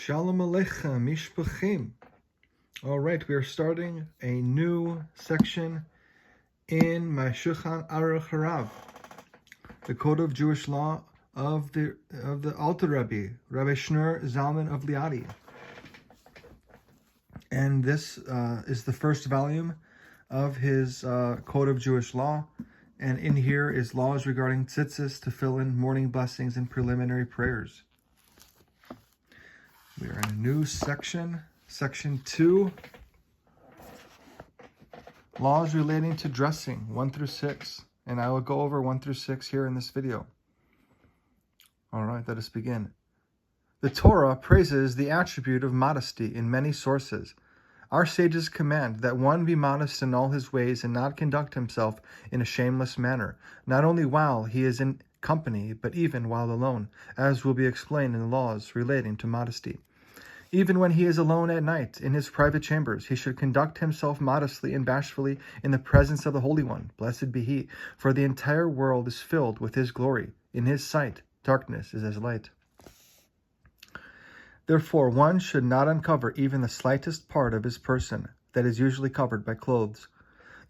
Shalom Aleichem, Mishpachim. All right, we are starting a new section in my Shulchan Aruch Harav, the Code of Jewish Law of the Alter Rebbe, Rabbi Shneur Zalman of Liadi. And this is the first volume of his Code of Jewish Law. And in here is laws regarding tzitzis, tefillin, morning blessings, and preliminary prayers. We are in a new section, section 2, laws relating to dressing, 1 through 6. And I will go over 1 through 6 here in this video. All right, let us begin. The Torah praises the attribute of modesty in many sources. Our sages command that one be modest in all his ways and not conduct himself in a shameless manner, not only while he is in company, but even while alone, as will be explained in the laws relating to modesty. Even when he is alone at night in his private chambers, he should conduct himself modestly and bashfully in the presence of the Holy One, blessed be he, for the entire world is filled with his glory. In his sight, darkness is as light. Therefore, one should not uncover even the slightest part of his person that is usually covered by clothes.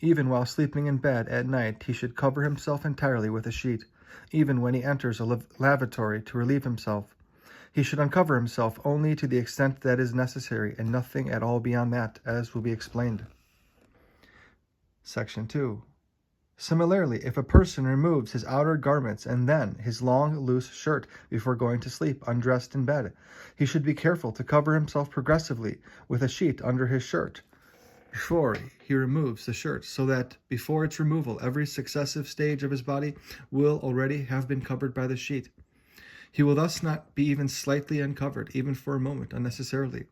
Even while sleeping in bed at night, he should cover himself entirely with a sheet. Even when he enters a lavatory to relieve himself, he should uncover himself only to the extent that is necessary, and nothing at all beyond that, as will be explained. Section 2. Similarly, if a person removes his outer garments and then his long, loose shirt before going to sleep undressed in bed, he should be careful to cover himself progressively with a sheet under his shirt before he removes the shirt, so that before its removal, every successive stage of his body will already have been covered by the sheet. He will thus not be even slightly uncovered, even for a moment, unnecessarily.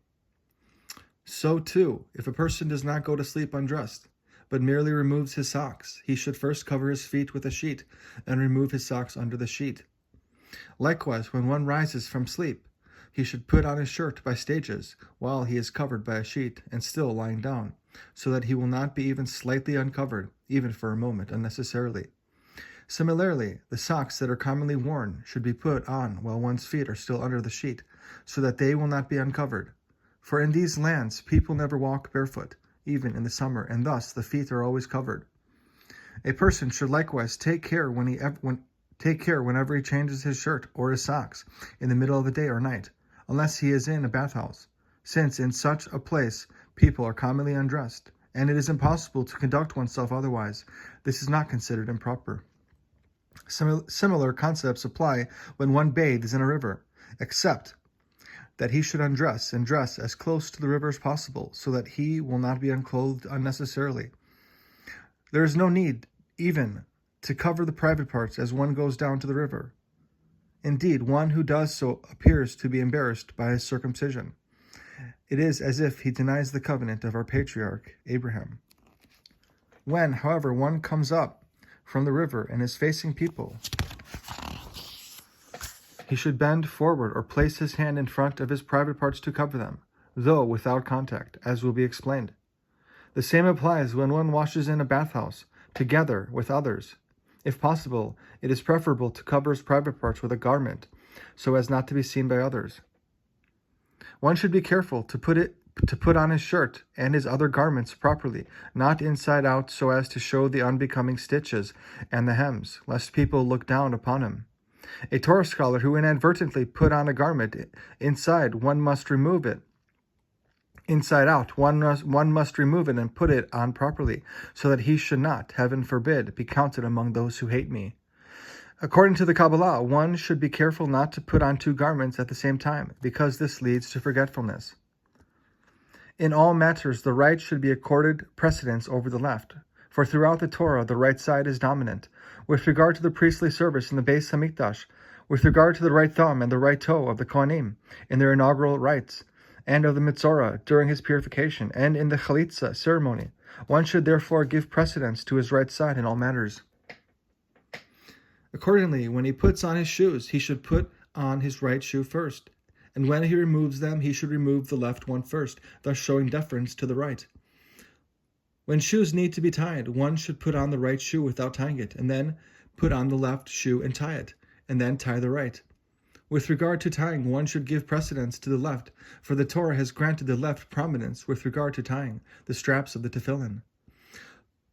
So too, if a person does not go to sleep undressed, but merely removes his socks, he should first cover his feet with a sheet, and remove his socks under the sheet. Likewise, when one rises from sleep, he should put on his shirt by stages, while he is covered by a sheet, and still lying down, so that he will not be even slightly uncovered, even for a moment, unnecessarily. Similarly, the socks that are commonly worn should be put on while one's feet are still under the sheet, so that they will not be uncovered. For in these lands people never walk barefoot, even in the summer, and thus the feet are always covered. A person should likewise take care whenever he changes his shirt or his socks in the middle of the day or night, unless he is in a bathhouse, since in such a place people are commonly undressed, and it is impossible to conduct oneself otherwise. This is not considered improper. Similar concepts apply when one bathes in a river, except that he should undress and dress as close to the river as possible, so that he will not be unclothed unnecessarily. There is no need even to cover the private parts as one goes down to the river. Indeed, one who does so appears to be embarrassed by his circumcision. It is as if he denies the covenant of our patriarch Abraham. When, however, one comes up from the river and is facing people, he should bend forward or place his hand in front of his private parts to cover them, though without contact, as will be explained. The same applies when one washes in a bathhouse, together with others. If possible, it is preferable to cover his private parts with a garment, so as not to be seen by others. One should be careful to put on his shirt and his other garments properly, not inside out so as to show the unbecoming stitches and the hems, lest people look down upon him. A Torah scholar who inadvertently put on a garment inside, one must remove it. Inside out, one must remove it and put it on properly, so that he should not, heaven forbid, be counted among those who hate me. According to the Kabbalah, one should be careful not to put on 2 garments at the same time, because this leads to forgetfulness. In all matters, the right should be accorded precedence over the left, for throughout the Torah, the right side is dominant. With regard to the priestly service in the Beis Hamikdash, with regard to the right thumb and the right toe of the Kohanim in their inaugural rites, and of the Mitzorah during his purification, and in the Chalitza ceremony, one should therefore give precedence to his right side in all matters. Accordingly, when he puts on his shoes, he should put on his right shoe first, and when he removes them, he should remove the left one first, thus showing deference to the right. When shoes need to be tied, one should put on the right shoe without tying it, and then put on the left shoe and tie it, and then tie the right. With regard to tying, one should give precedence to the left, for the Torah has granted the left prominence with regard to tying the straps of the tefillin.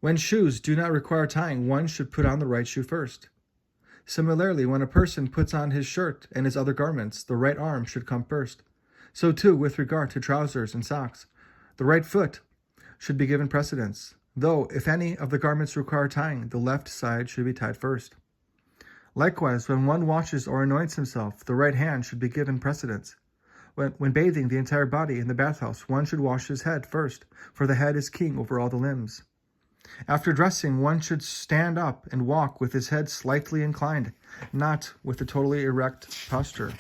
When shoes do not require tying, one should put on the right shoe first. Similarly, when a person puts on his shirt and his other garments, the right arm should come first. So too, with regard to trousers and socks, the right foot should be given precedence, though if any of the garments require tying, the left side should be tied first. Likewise, when one washes or anoints himself, the right hand should be given precedence. When bathing the entire body in the bathhouse, one should wash his head first, for the head is king over all the limbs. After dressing, one should stand up and walk with his head slightly inclined, not with a totally erect posture,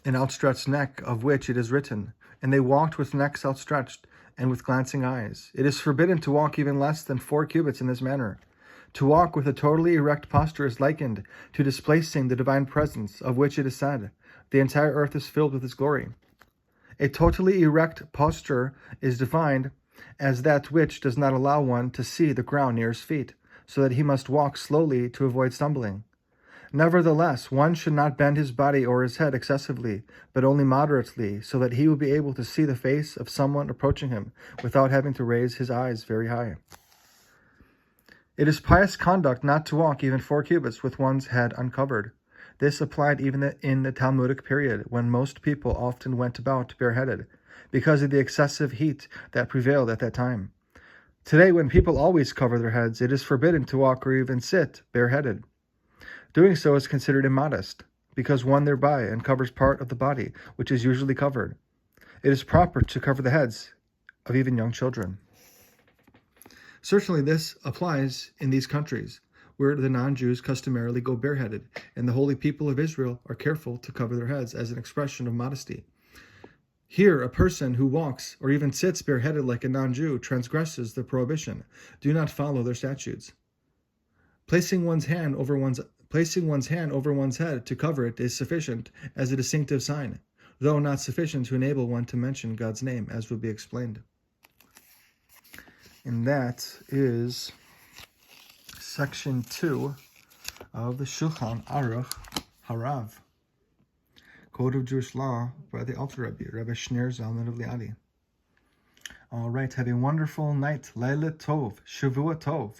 an outstretched neck of which it is written, and they walked with necks outstretched and with glancing eyes. It is forbidden to walk even less than 4 cubits in this manner. To walk with a totally erect posture is likened to displacing the divine presence, of which it is said, the entire earth is filled with his glory. A totally erect posture is defined as that which does not allow one to see the ground near his feet, so that he must walk slowly to avoid stumbling. Nevertheless, one should not bend his body or his head excessively, but only moderately, so that he will be able to see the face of someone approaching him without having to raise his eyes very high. It is pious conduct not to walk even 4 cubits with one's head uncovered. This applied even in the Talmudic period, when most people often went about bareheaded, because of the excessive heat that prevailed at that time. Today, when people always cover their heads, it is forbidden to walk or even sit bareheaded. Doing so is considered immodest, because one thereby uncovers part of the body which is usually covered. It is proper to cover the heads of even young children. Certainly this applies in these countries, where the non-Jews customarily go bareheaded, and the holy people of Israel are careful to cover their heads as an expression of modesty. Here, a person who walks or even sits bareheaded like a non-Jew transgresses the prohibition. Do not follow their statutes. Placing one's hand over one's head to cover it is sufficient as a distinctive sign, though not sufficient to enable one to mention God's name, as will be explained. And that is section 2 of the Shulchan Aruch Harav, Code of Jewish Law by the Alter Rebbe, Rebbe Shneur Zalman of Liadi. All right, have a wonderful night. Leila Tov, Shavua Tov.